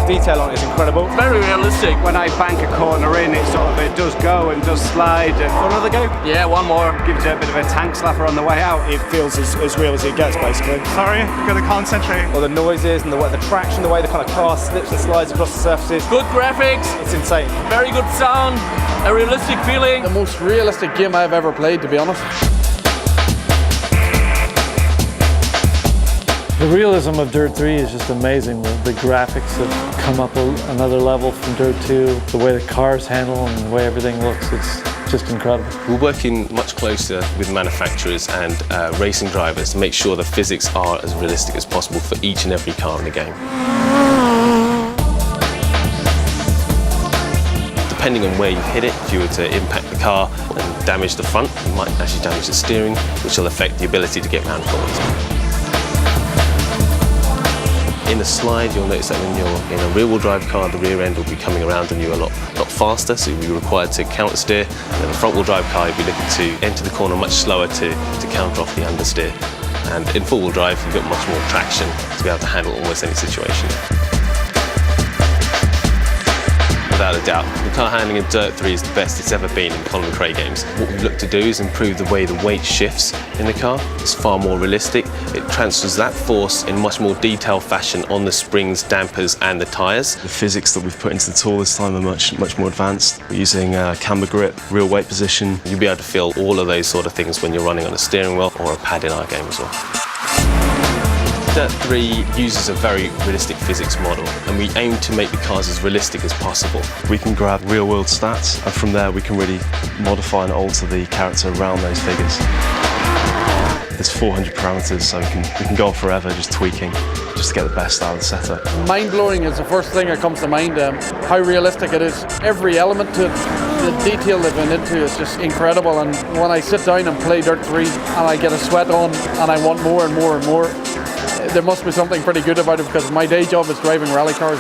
detail on it is incredible. Very realistic. When I bank a corner in, it does go and does slide. Want another go? Yeah, one more. Gives you a bit of a tank slapper on the way out. It feels as real as it gets, basically. Sorry, gotta concentrate. All the noises and the traction, the way the kind of car slips and slides across the surfaces. Good graphics. It's insane. Very good sound. A realistic feeling. The most realistic game I've ever played, to be honest. The realism of DiRT 3 is just amazing. The graphics have come up another level from DiRT 2. The way the cars handle and the way everything looks, it's just incredible. We're working much closer with manufacturers and racing drivers to make sure the physics are as realistic as possible for each and every car in the game. Depending on where you hit it, if you were to impact the car and damage the front, you might actually damage the steering, which will affect the ability to get round corners. In a slide, you'll notice that when you're in a rear-wheel drive car, the rear end will be coming around on you a lot faster, so you'll be required to counter-steer. And in a front-wheel drive car, you'll be looking to enter the corner much slower to counter off the understeer. And in four-wheel drive, you've got much more traction to be able to handle almost any situation. Without a doubt, the car handling in DiRT 3 is the best it's ever been in Colin McRae games. What we've looked to do is improve the way the weight shifts in the car. It's far more realistic. It transfers that force in much more detailed fashion on the springs, dampers and the tyres. The physics that we've put into the tool this time are much more advanced. We're using camber grip, real weight position. You'll be able to feel all of those sort of things when you're running on a steering wheel or a pad in our game as well. DiRT 3 uses a very realistic physics model, and we aim to make the cars as realistic as possible. We can grab real-world stats, and from there we can really modify and alter the character around those figures. There's 400 parameters, so we can go on forever just tweaking, just to get the best out of the setup. Mind-blowing is the first thing that comes to mind. How realistic it is. Every element to it, the detail they've been into is just incredible. And when I sit down and play DiRT 3 and I get a sweat on and I want more and more and more, there must be something pretty good about it, because my day job is driving rally cars.